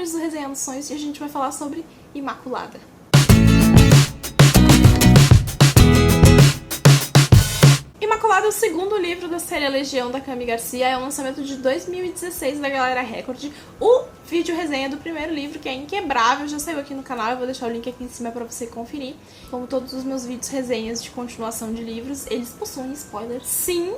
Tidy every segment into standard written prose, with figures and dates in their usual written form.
spoilers do Resenhando Sonhos e a gente vai falar sobre Imaculada. Imaculada é o segundo livro da série A Legião, da Cami Garcia, é um lançamento de 2016 da Galera Record. O vídeo resenha do primeiro livro, que é Inquebrável, já saiu aqui no canal, eu vou deixar o link aqui em cima pra você conferir. Como todos os meus vídeos resenhas de continuação de livros, eles possuem spoilers, sim,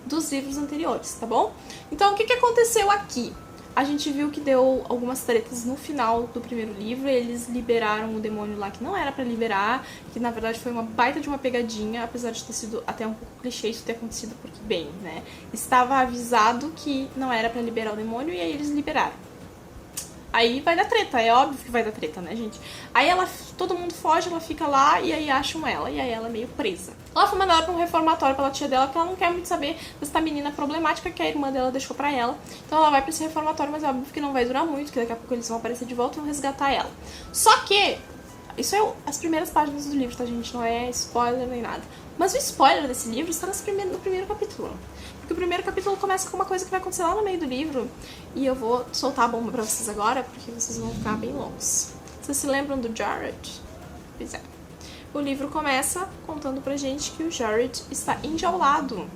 dos livros anteriores, tá bom? Então, o que aconteceu aqui? A gente viu que deu algumas tretas no final do primeiro livro, eles liberaram o demônio lá que não era pra liberar, que na verdade foi uma baita de uma pegadinha, apesar de ter sido até um pouco clichê isso ter acontecido, porque, bem, né, estava avisado que não era pra liberar o demônio e aí eles liberaram. Aí vai dar treta, é óbvio que vai dar treta, né, gente? Aí todo mundo foge, ela fica lá e aí acham ela, e aí ela é meio presa. Ela foi mandada pra um reformatório pela tia dela, porque ela não quer muito saber dessa menina problemática que a irmã dela deixou pra ela. Então ela vai pra esse reformatório, mas é óbvio que não vai durar muito, que daqui a pouco eles vão aparecer de volta e vão resgatar ela. Só que, isso é as primeiras páginas do livro, tá, gente? Não é spoiler nem nada. Mas o spoiler desse livro está no primeiro capítulo. Porque o primeiro capítulo começa com uma coisa que vai acontecer lá no meio do livro. E eu vou soltar a bomba pra vocês agora, porque vocês vão ficar bem loucos. Vocês se lembram do Jared? Pois é. O livro começa contando pra gente que o Jared está enjaulado.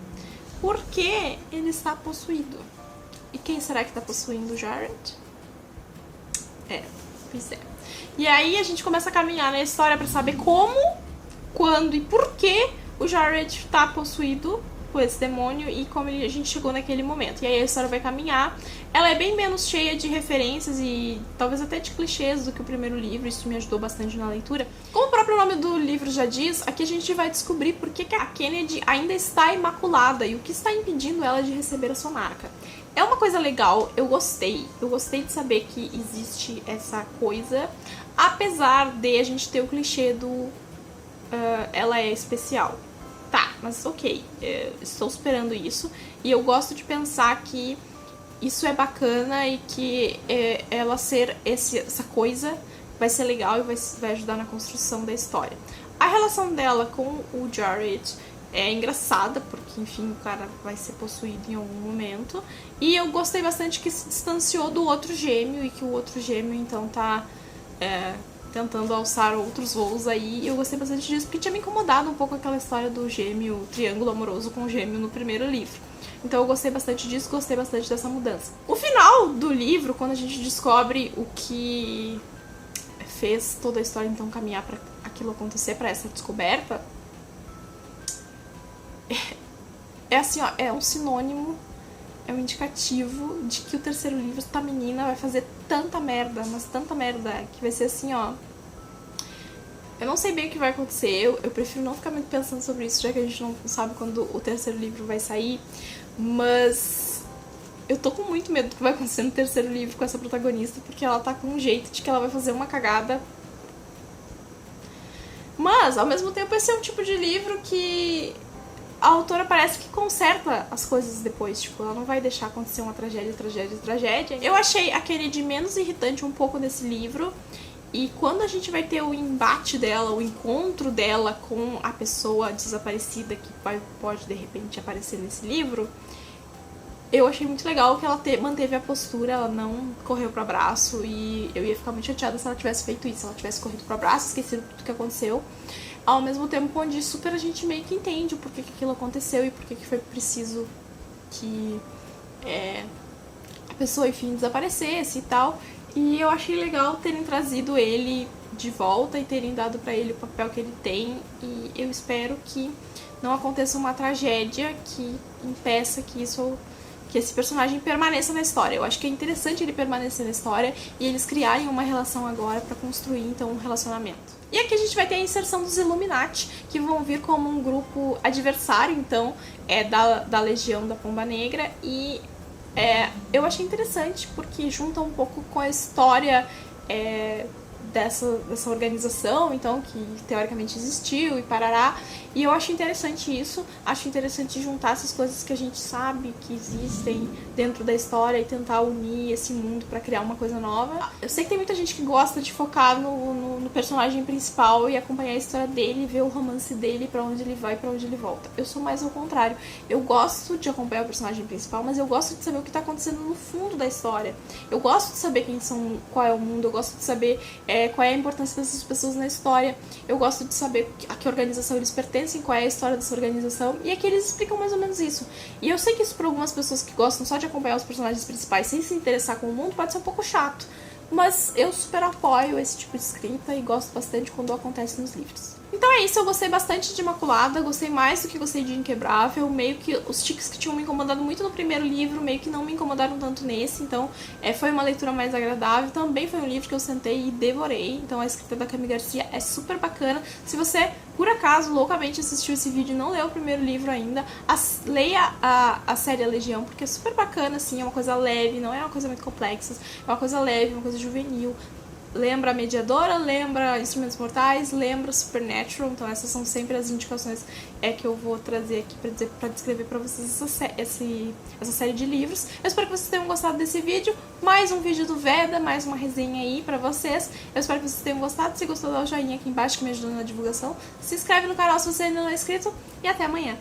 Porque ele está possuído. E quem será que tá possuindo o Jared? Pois é. E aí a gente começa a caminhar na história pra saber como, quando e por que o Jared tá possuído por esse demônio e como a gente chegou naquele momento. E aí a história vai caminhar. Ela é bem menos cheia de referências e talvez até de clichês do que o primeiro livro. Isso me ajudou bastante na leitura. Como o próprio nome do livro já diz, aqui a gente vai descobrir por que a Kennedy ainda está imaculada e o que está impedindo ela de receber a sua marca. É uma coisa legal, eu gostei. Eu gostei de saber que existe essa coisa, apesar de a gente ter o clichê do ela é especial. Tá, mas ok, estou superando isso e eu gosto de pensar que isso é bacana e que ela ser essa coisa vai ser legal e vai ajudar na construção da história. A relação dela com o Jared é engraçada, porque, enfim, o cara vai ser possuído em algum momento. E eu gostei bastante que se distanciou do outro gêmeo e que o outro gêmeo, então, tá tentando alçar outros voos aí. E eu gostei bastante disso, porque tinha me incomodado um pouco aquela história do gêmeo, triângulo amoroso com o gêmeo no primeiro livro. Então eu gostei bastante disso, gostei bastante dessa mudança. O final do livro, quando a gente descobre o que fez toda a história, então, caminhar pra aquilo acontecer, pra essa descoberta, é assim, ó, é um sinônimo, é um indicativo de que o terceiro livro, essa menina vai fazer tanta merda, mas tanta merda, que vai ser assim, ó. Eu não sei bem o que vai acontecer, eu prefiro não ficar muito pensando sobre isso, já que a gente não sabe quando o terceiro livro vai sair, mas eu tô com muito medo do que vai acontecer no terceiro livro com essa protagonista, porque ela tá com um jeito de que ela vai fazer uma cagada. Mas, ao mesmo tempo, esse é um tipo de livro que a autora parece que conserta as coisas depois, tipo, ela não vai deixar acontecer uma tragédia, tragédia, tragédia. Eu achei a Kennedy menos irritante um pouco nesse livro, e quando a gente vai ter o embate dela, o encontro dela com a pessoa desaparecida que pode, de repente, aparecer nesse livro, eu achei muito legal que ela manteve a postura, ela não correu pro abraço, e eu ia ficar muito chateada se ela tivesse feito isso, se ela tivesse corrido pro abraço, esquecido tudo que aconteceu. Ao mesmo tempo onde super a gente meio que entende o porquê que aquilo aconteceu e porquê que foi preciso que a pessoa, enfim, desaparecesse e tal. E eu achei legal terem trazido ele de volta e terem dado pra ele o papel que ele tem. E eu espero que não aconteça uma tragédia que impeça que esse personagem permaneça na história. Eu acho que é interessante ele permanecer na história e eles criarem uma relação agora pra construir, então, um relacionamento. E aqui a gente vai ter a inserção dos Illuminati, que vão vir como um grupo adversário, então, da Legião da Pomba Negra. E eu achei interessante, porque junta um pouco com a história dessa organização, então, que teoricamente existiu e parará. E eu acho interessante isso, acho interessante juntar essas coisas que a gente sabe que existem dentro da história e tentar unir esse mundo pra criar uma coisa nova. Eu sei que tem muita gente que gosta de focar no personagem principal e acompanhar a história dele, ver o romance dele, pra onde ele vai e pra onde ele volta. Eu sou mais ao contrário. Eu gosto de acompanhar o personagem principal, mas eu gosto de saber o que tá acontecendo no fundo da história. Eu gosto de saber qual é o mundo, eu gosto de saber qual é a importância dessas pessoas na história, eu gosto de saber a que organização eles pertencem, qual é a história dessa organização, e aqui eles explicam mais ou menos isso. E eu sei que isso para algumas pessoas que gostam só de acompanhar os personagens principais sem se interessar com o mundo pode ser um pouco chato, mas eu super apoio esse tipo de escrita e gosto bastante quando acontece nos livros. Então é isso, eu gostei bastante de Imaculada, gostei mais do que gostei de Inquebrável, meio que os tiques que tinham me incomodado muito no primeiro livro, meio que não me incomodaram tanto nesse, então foi uma leitura mais agradável, também foi um livro que eu sentei e devorei, então a escrita da Cami Garcia é super bacana. Se você, por acaso, loucamente assistiu esse vídeo e não leu o primeiro livro ainda, leia a série A Legião, porque é super bacana, assim, é uma coisa leve, não é uma coisa muito complexa, é uma coisa leve, uma coisa juvenil. Lembra a Mediadora, lembra Instrumentos Mortais, lembra Supernatural, então essas são sempre as indicações que eu vou trazer aqui pra descrever pra vocês essa série de livros. Eu espero que vocês tenham gostado desse vídeo, mais um vídeo do Veda, mais uma resenha aí pra vocês. Eu espero que vocês tenham gostado, se gostou dá o joinha aqui embaixo que me ajuda na divulgação, se inscreve no canal se você ainda não é inscrito e até amanhã.